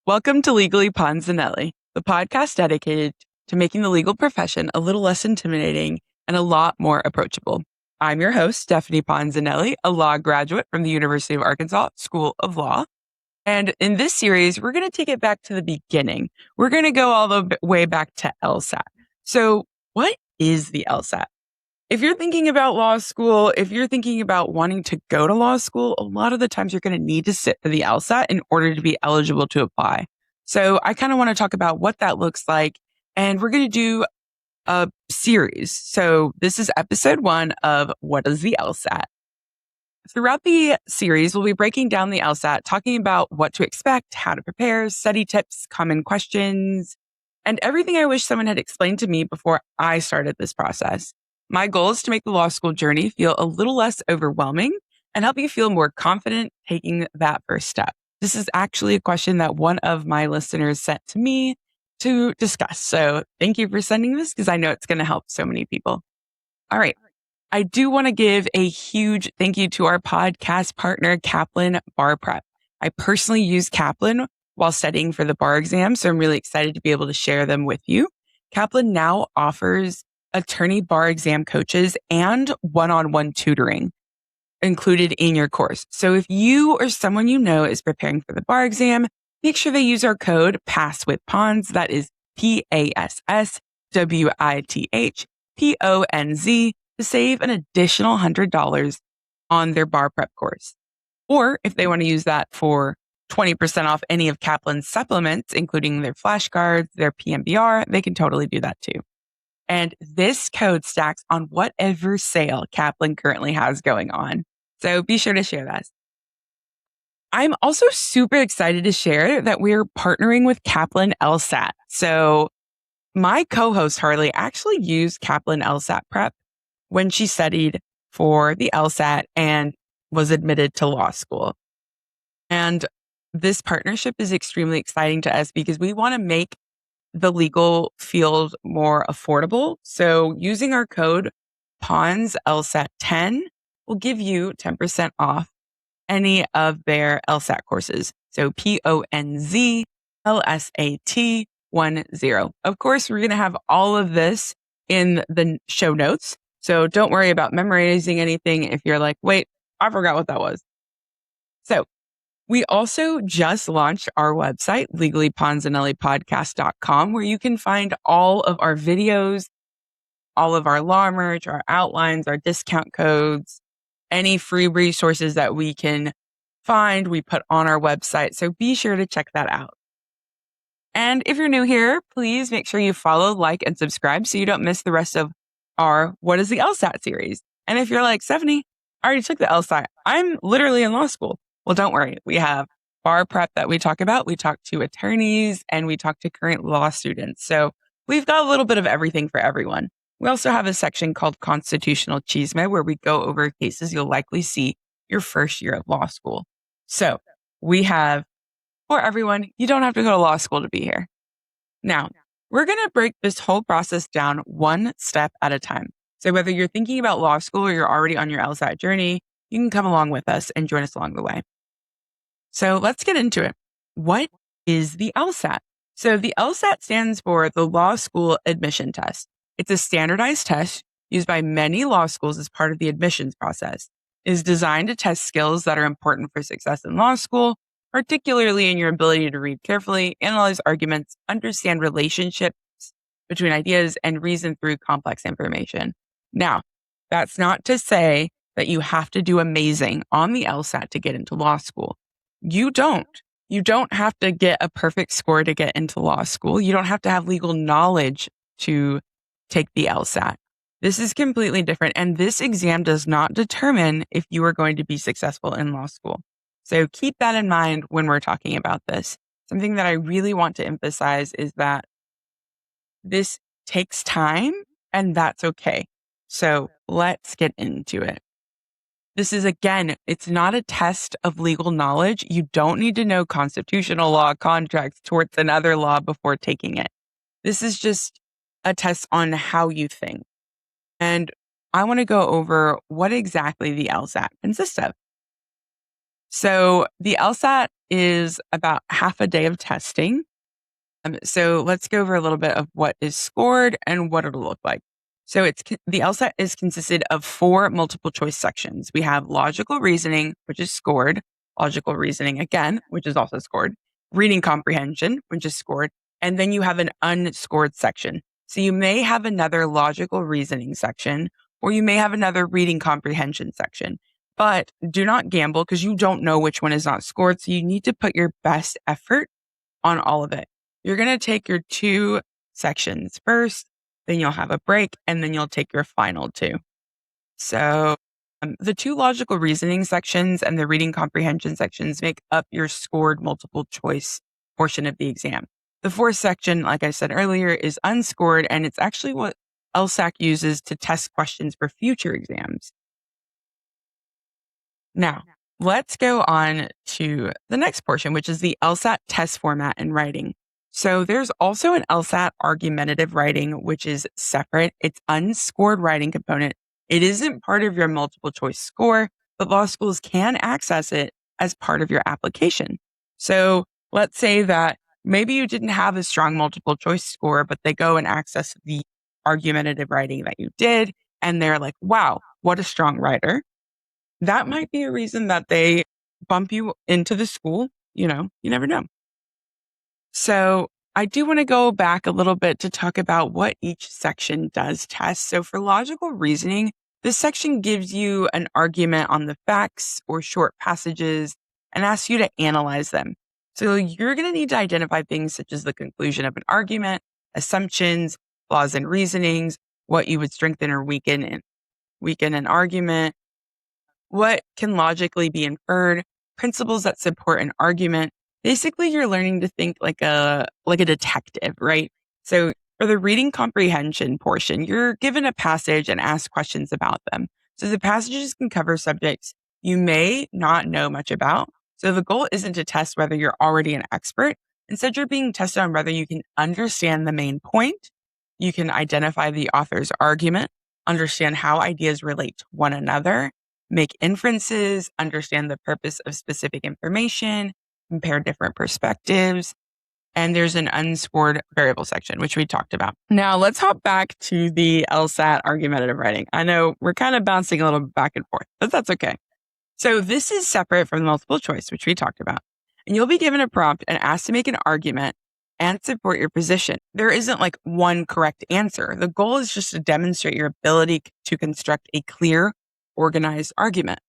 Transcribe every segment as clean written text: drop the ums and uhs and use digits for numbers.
Welcome to Legally Ponzaneli, the podcast dedicated to making the legal profession a little less intimidating and a lot more approachable. I'm your host, Stephanie Ponzaneli, a law graduate from the University of Arkansas School of Law. And in this series, we're going to take it back to the beginning. We're going to go all the way back to LSAT. So what is the LSAT? If you're thinking about law school, if you're thinking about wanting to go to law school, a lot of the times you're going to need to sit for the LSAT in order to be eligible to apply. So I kind of want to talk about what that looks like. And we're going to do a series. So this is episode 1 of What is the LSAT? Throughout the series, we'll be breaking down the LSAT, talking about what to expect, how to prepare, study tips, common questions, and everything I wish someone had explained to me before I started this process. My goal is to make the law school journey feel a little less overwhelming and help you feel more confident taking that first step. This is actually a question that one of my listeners sent to me to discuss. So thank you for sending this because I know it's going to help so many people. All right. I do want to give a huge thank you to our podcast partner, Kaplan Bar Prep. I personally use Kaplan while studying for the bar exam, so I'm really excited to be able to share them with you. Kaplan now offers attorney bar exam coaches and one-on-one tutoring included in your course. So if you or someone you know is preparing for the bar exam, make sure they use our code PASSWITHPONZ. That is PASSWITHPONZ to save an additional $100 on their bar prep course. Or if they want to use that for 20% off any of Kaplan's supplements, including their flashcards, their PMBR, they can totally do that too. And this code stacks on whatever sale Kaplan currently has going on. So be sure to share that. I'm also super excited to share that we're partnering with Kaplan LSAT. So my co-host Harley actually used Kaplan LSAT prep when she studied for the LSAT and was admitted to law school. And this partnership is extremely exciting to us because we want to make the legal field more affordable. So using our code PONZ LSAT 10 will give you 10% off any of their LSAT courses. So PONZ LSAT 10. Of course, we're going to have all of this in the show notes. So don't worry about memorizing anything if you're like, wait, I forgot what that was. So we also just launched our website, LegallyPonzaneliPodcast.com, where you can find all of our videos, all of our law merch, our outlines, our discount codes, any free resources that we can find, we put on our website. So be sure to check that out. And if you're new here, please make sure you follow, like, and subscribe so you don't miss the rest of our What is the LSAT series. And if you're like, Stephanie, I already took the LSAT. I'm literally in law school. Well, don't worry. We have bar prep that we talk about. We talk to attorneys and we talk to current law students. So we've got a little bit of everything for everyone. We also have a section called Constitutional Chisme where we go over cases you'll likely see your first year of law school. So we have for everyone. You don't have to go to law school to be here. Now, we're going to break this whole process down one step at a time. So whether you're thinking about law school or you're already on your LSAT journey, you can come along with us and join us along the way. So let's get into it. What is the LSAT? So the LSAT stands for the Law School Admission Test. It's a standardized test used by many law schools as part of the admissions process. It is designed to test skills that are important for success in law school, particularly in your ability to read carefully, analyze arguments, understand relationships between ideas, and reason through complex information. Now, that's not to say that you have to do amazing on the LSAT to get into law school. You don't. You don't have to get a perfect score to get into law school. You don't have to have legal knowledge to take the LSAT. This is completely different. And this exam does not determine if you are going to be successful in law school. So keep that in mind when we're talking about this. Something that I really want to emphasize is that this takes time and that's okay. So let's get into it. This is, again, it's not a test of legal knowledge. You don't need to know constitutional law, contracts, torts, and other law before taking it. This is just a test on how you think. And I want to go over what exactly the LSAT consists of. So the LSAT is about half a day of testing. So let's go over a little bit of what is scored and what it'll look like. So the LSAT is consisted of 4 multiple choice sections. We have logical reasoning, which is scored, logical reasoning again, which is also scored, reading comprehension, which is scored, and then you have an unscored section. So you may have another logical reasoning section, or you may have another reading comprehension section. But do not gamble because you don't know which one is not scored. So you need to put your best effort on all of it. You're going to take your 2 sections first, then you'll have a break, and then you'll take your final 2. So the 2 logical reasoning sections and the reading comprehension sections make up your scored multiple choice portion of the exam. The 4th section, like I said earlier, is unscored, and it's actually what LSAC uses to test questions for future exams. Now, let's go on to the next portion, which is the LSAT test format and writing. So there's also an LSAT argumentative writing, which is separate. It's unscored writing component. It isn't part of your multiple choice score, but law schools can access it as part of your application. So let's say that maybe you didn't have a strong multiple choice score, but they go and access the argumentative writing that you did. And they're like, wow, what a strong writer. That might be a reason that they bump you into the school. You never know. So I do want to go back a little bit to talk about what each section does test. So for logical reasoning, this section gives you an argument on the facts or short passages and asks you to analyze them. So you're going to need to identify things such as the conclusion of an argument, assumptions, flaws in reasonings, what you would strengthen or weaken an argument, what can logically be inferred, principles that support an argument. Basically, you're learning to think like a detective, right? So for the reading comprehension portion, you're given a passage and asked questions about them. So the passages can cover subjects you may not know much about. So the goal isn't to test whether you're already an expert. Instead, you're being tested on whether you can understand the main point, you can identify the author's argument, understand how ideas relate to one another, make inferences, understand the purpose of specific information, compare different perspectives, and there's an unscored variable section, which we talked about. Now, let's hop back to the LSAT argumentative writing. I know we're kind of bouncing a little back and forth, but that's okay. So this is separate from the multiple choice, which we talked about. And you'll be given a prompt and asked to make an argument and support your position. There isn't like one correct answer. The goal is just to demonstrate your ability to construct a clear, organized argument.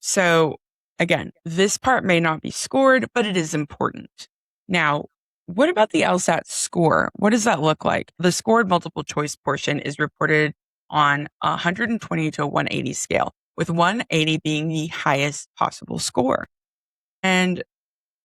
So again, this part may not be scored, but it is important. Now, what about the LSAT score? What does that look like? The scored multiple choice portion is reported on a 120 to 180 scale, with 180 being the highest possible score. And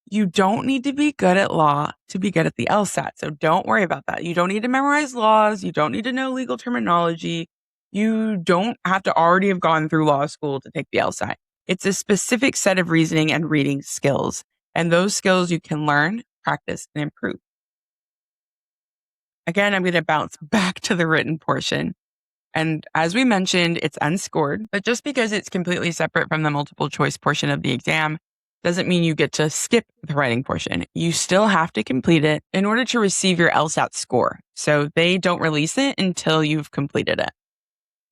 you don't need to be good at law to be good at the LSAT. So don't worry about that. You don't need to memorize laws. You don't need to know legal terminology. You don't have to already have gone through law school to take the LSAT. It's a specific set of reasoning and reading skills. And those skills you can learn, practice, and improve. Again, I'm going to bounce back to the written portion. And as we mentioned, it's unscored, but just because it's completely separate from the multiple choice portion of the exam doesn't mean you get to skip the writing portion. You still have to complete it in order to receive your LSAT score. So they don't release it until you've completed it.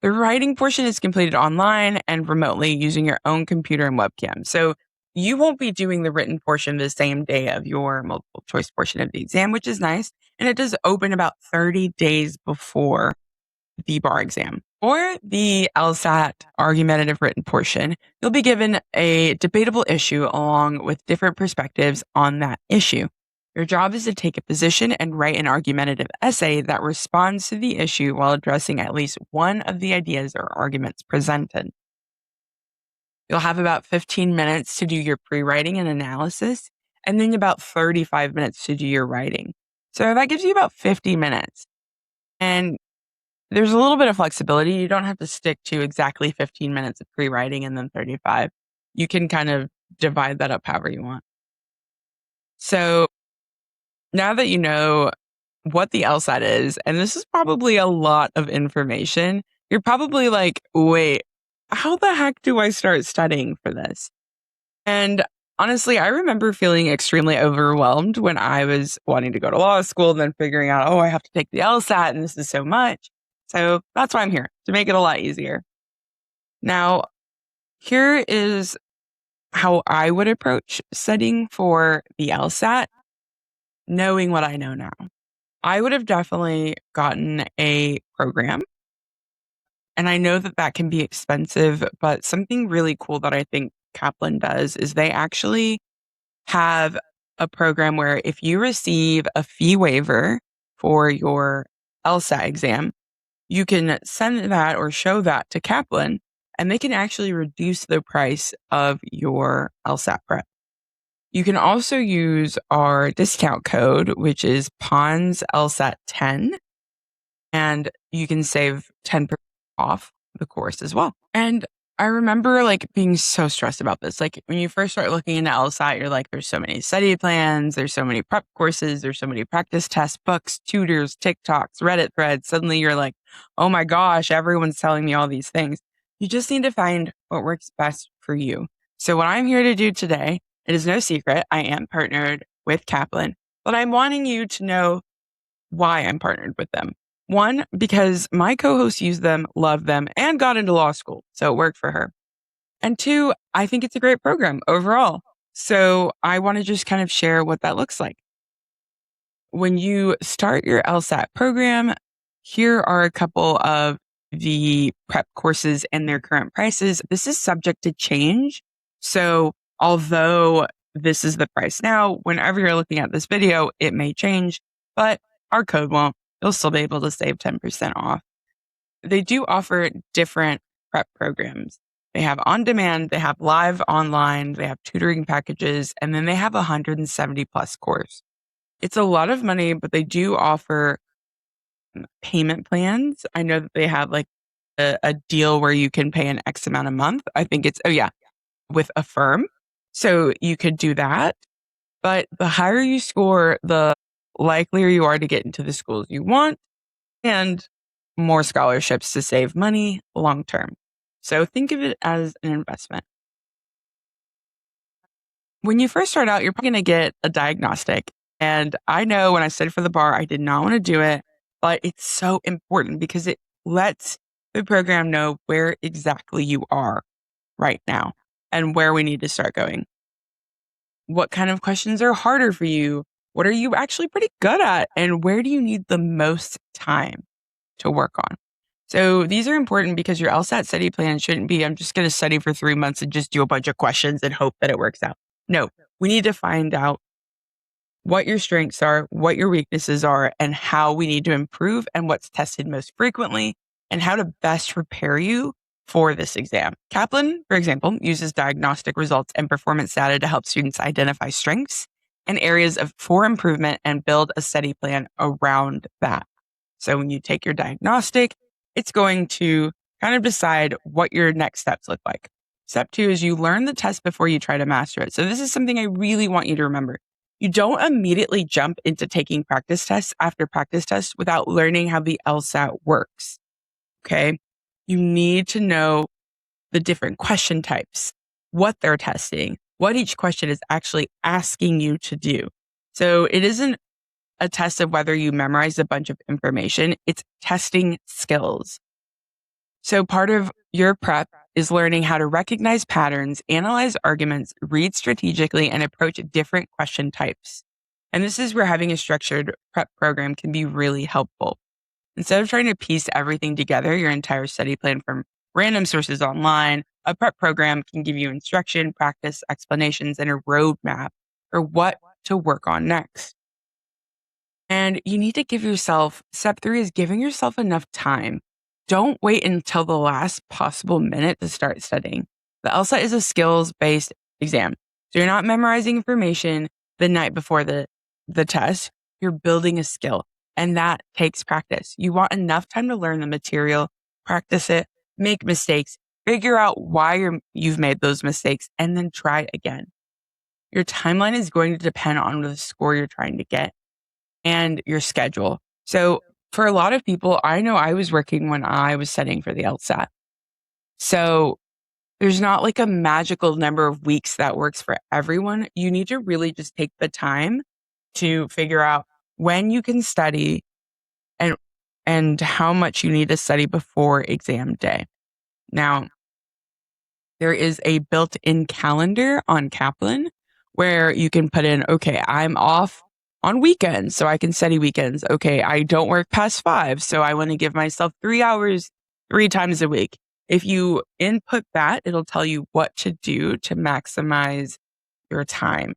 The writing portion is completed online and remotely using your own computer and webcam. So you won't be doing the written portion the same day of your multiple choice portion of the exam, which is nice. And it does open about 30 days before the bar exam. For the LSAT argumentative written portion, you'll be given a debatable issue along with different perspectives on that issue. Your job is to take a position and write an argumentative essay that responds to the issue while addressing at least one of the ideas or arguments presented. You'll have about 15 minutes to do your pre-writing and analysis, and then about 35 minutes to do your writing. So that gives you about 50 minutes. And there's a little bit of flexibility. You don't have to stick to exactly 15 minutes of pre-writing and then 35. You can kind of divide that up however you want. So now that you know what the LSAT is, and this is probably a lot of information, you're probably like, wait, how the heck do I start studying for this? And honestly, I remember feeling extremely overwhelmed when I was wanting to go to law school and then figuring out, oh, I have to take the LSAT and this is so much. So that's why I'm here, to make it a lot easier. Now, here is how I would approach studying for the LSAT, knowing what I know now. I would have definitely gotten a program. And I know that that can be expensive, but something really cool that I think Kaplan does is they actually have a program where if you receive a fee waiver for your LSAT exam, you can send that or show that to Kaplan, and they can actually reduce the price of your LSAT prep. You can also use our discount code, which is Ponz LSAT 10, and you can save 10% off the course as well. And I remember being so stressed about this. Like when you first start looking into LSAT, you're like, there's so many study plans, there's so many prep courses, there's so many practice test books, tutors, TikToks, Reddit threads. Suddenly you're like, oh my gosh, everyone's telling me all these things. You just need to find what works best for you. So what I'm here to do today, it is no secret, I am partnered with Kaplan, but I'm wanting you to know why I'm partnered with them. One, because my co-host used them, loved them, and got into law school. So it worked for her. And two, I think it's a great program overall. So I want to just kind of share what that looks like. When you start your LSAT program, here are a couple of the prep courses and their current prices. This is subject to change. So although this is the price now, whenever you're looking at this video, it may change, but our code won't. You'll still be able to save 10% off. They do offer different prep programs. They have on demand, they have live online, they have tutoring packages, and then they have 170 plus course. It's a lot of money, but they do offer payment plans. I know that they have a deal where you can pay an X amount a month. I think it's, oh yeah, with a firm. So you could do that. But the higher you score, the likelier you are to get into the schools you want and more scholarships to save money long term. So think of it as an investment. When you first start out, you're probably going to get a diagnostic. And I know when I studied for the bar, I did not want to do it, but it's so important because it lets the program know where exactly you are right now and where we need to start going. What kind of questions are harder for you? What are you actually pretty good at? And where do you need the most time to work on? So these are important because your LSAT study plan shouldn't be, I'm just going to study for 3 months and just do a bunch of questions and hope that it works out. No, we need to find out what your strengths are, what your weaknesses are, and how we need to improve and what's tested most frequently and how to best prepare you for this exam. Kaplan, for example, uses diagnostic results and performance data to help students identify strengths and areas for improvement and build a study plan around that. So when you take your diagnostic, it's going to kind of decide what your next steps look like. Step 2 is you learn the test before you try to master it. So this is something I really want you to remember. You don't immediately jump into taking practice tests after practice tests without learning how the LSAT works. Okay. You need to know the different question types, what they're testing, what each question is actually asking you to do. So it isn't a test of whether you memorize a bunch of information. It's testing skills. So part of your prep is learning how to recognize patterns, analyze arguments, read strategically, and approach different question types. And this is where having a structured prep program can be really helpful. Instead of trying to piece everything together, your entire study plan from random sources online, a prep program can give you instruction, practice, explanations, and a roadmap for what to work on next. And you need to give yourself, step 3 is giving yourself enough time. Don't wait until the last possible minute to start studying. The LSAT is a skills-based exam. So you're not memorizing information the night before the test. You're building a skill, and that takes practice. You want enough time to learn the material, practice it, make mistakes, figure out why you've made those mistakes, and then try again. Your timeline is going to depend on the score you're trying to get and your schedule. So for a lot of people, I know I was working when I was studying for the LSAT. So There's not like a magical number of weeks that works for everyone. You need to really just take the time to figure out when you can study and how much you need to study before exam day. Now, there is a built-in calendar on Kaplan where you can put in, okay, I'm off on weekends, so I can study weekends. Okay, I don't work past 5, so I want to give myself 3 hours 3 times a week. If you input that, it'll tell you what to do to maximize your time.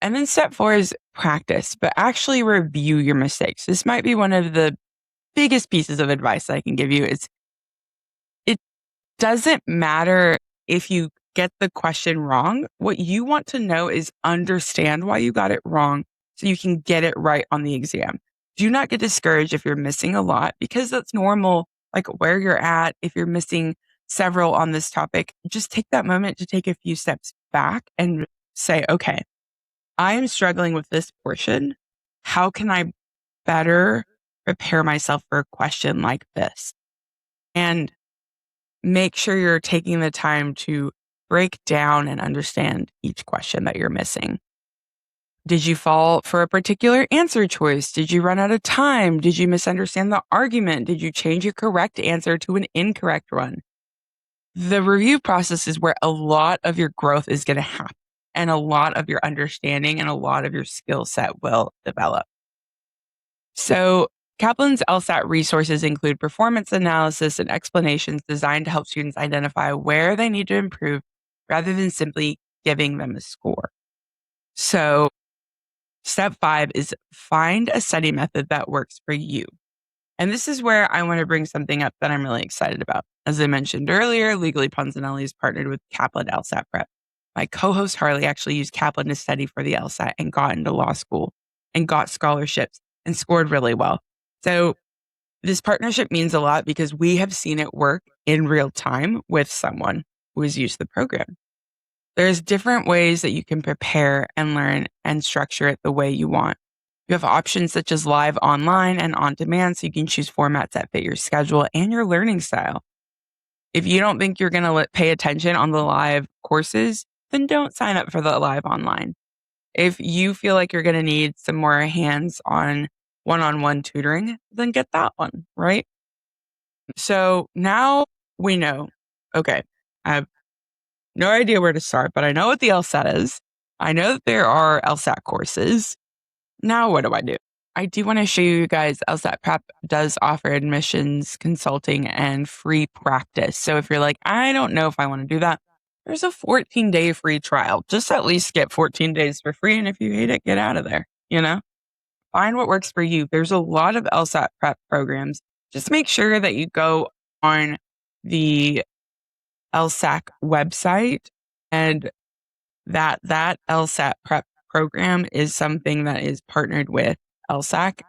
And then step 4 is practice, but actually review your mistakes. This might be one of the biggest pieces of advice I can give you. It doesn't matter if you get the question wrong. What you want to know is understand why you got it wrong so you can get it right on the exam. Do not get discouraged if you're missing a lot, because that's normal, like where you're at. If you're missing several on this topic, just take that moment to take a few steps back and say, okay, I am struggling with this portion. How can I better prepare myself for a question like this? And make sure you're taking the time to break down and understand each question that you're missing. Did you fall for a particular answer choice? Did you run out of time? Did you misunderstand the argument? Did you change your correct answer to an incorrect one? The review process is where a lot of your growth is going to happen, and a lot of your understanding and a lot of your skill set will develop. So Kaplan's LSAT resources include performance analysis and explanations designed to help students identify where they need to improve rather than simply giving them a score. So step 5 is find a study method that works for you. And this is where I want to bring something up that I'm really excited about. As I mentioned earlier, Legally Ponzaneli is partnered with Kaplan LSAT Prep. My co-host Harley actually used Kaplan to study for the LSAT and got into law school and got scholarships and scored really well. So this partnership means a lot because we have seen it work in real time with someone who has used the program. There's different ways that you can prepare and learn and structure it the way you want. You have options such as live online and on demand, so you can choose formats that fit your schedule and your learning style. If you don't think you're going to pay attention on the live courses, then don't sign up for the live online. If you feel like you're going to need some more hands-on one-on-one tutoring, then get that one, right? So now we know, okay, I have no idea where to start, but I know what the LSAT is. I know that there are LSAT courses. Now what do I do? I do want to show you guys LSAT Prep does offer admissions, consulting, and free practice. So if you're like, I don't know if I want to do that, there's a 14-day free trial. Just at least get 14 days for free. And if you hate it, get out of there. Find what works for you. There's a lot of LSAT Prep programs. Just make sure that you go on the LSAC website and that LSAT Prep program is something that is partnered with LSAC.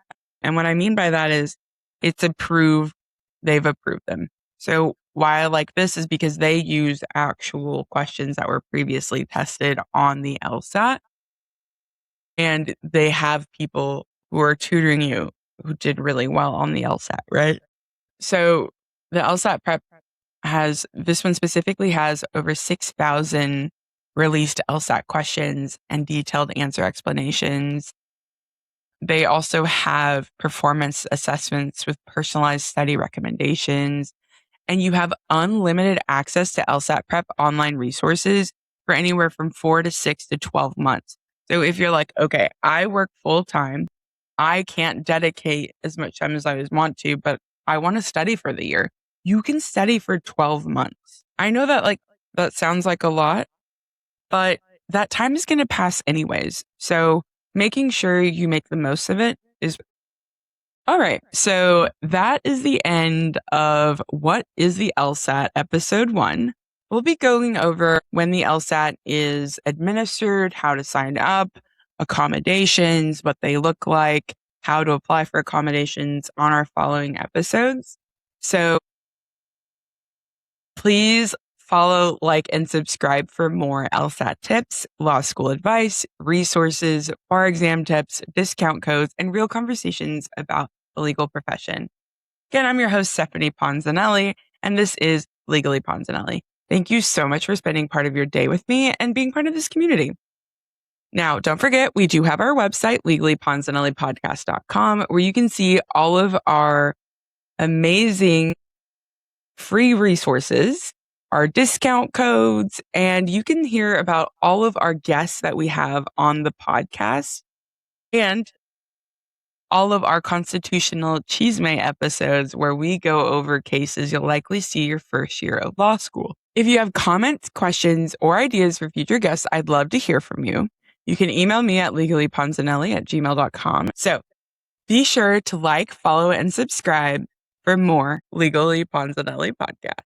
And what I mean by that is it's approved. They've approved them. So why I like this is because they use actual questions that were previously tested on the LSAT. And they have people who are tutoring you who did really well on the LSAT, right? So the LSAT Prep this one specifically has over 6,000 released LSAT questions and detailed answer explanations. They also have performance assessments with personalized study recommendations, and you have unlimited access to LSAT Prep online resources for anywhere from 4 to 6 to 12 months. So if you're like, okay, I work full time, I can't dedicate as much time as I want to, but I want to study for the year, you can study for 12 months. I know that that sounds like a lot, but that time is going to pass anyways. So making sure you make the most of it is all right. So that is the end of What is the LSAT episode 1. We'll be going over when the LSAT is administered, how to sign up, accommodations, what they look like, how to apply for accommodations on our following episodes. So please follow, like, and subscribe for more LSAT tips, law school advice, resources, bar exam tips, discount codes, and real conversations about the legal profession. Again, I'm your host, Stephanie Ponzaneli, and this is Legally Ponzaneli. Thank you so much for spending part of your day with me and being part of this community. Now, don't forget, we do have our website, LEGALLYPONZANELLYPODCAST.com, where you can see all of our amazing free resources, our discount codes, and you can hear about all of our guests that we have on the podcast and all of our constitutional chisme episodes where we go over cases you'll likely see your first year of law school. If you have comments, questions, or ideas for future guests, I'd love to hear from you. You can email me at legallyponzanelli@gmail.com. So be sure to like, follow, and subscribe for more Legally Ponzanelli podcast.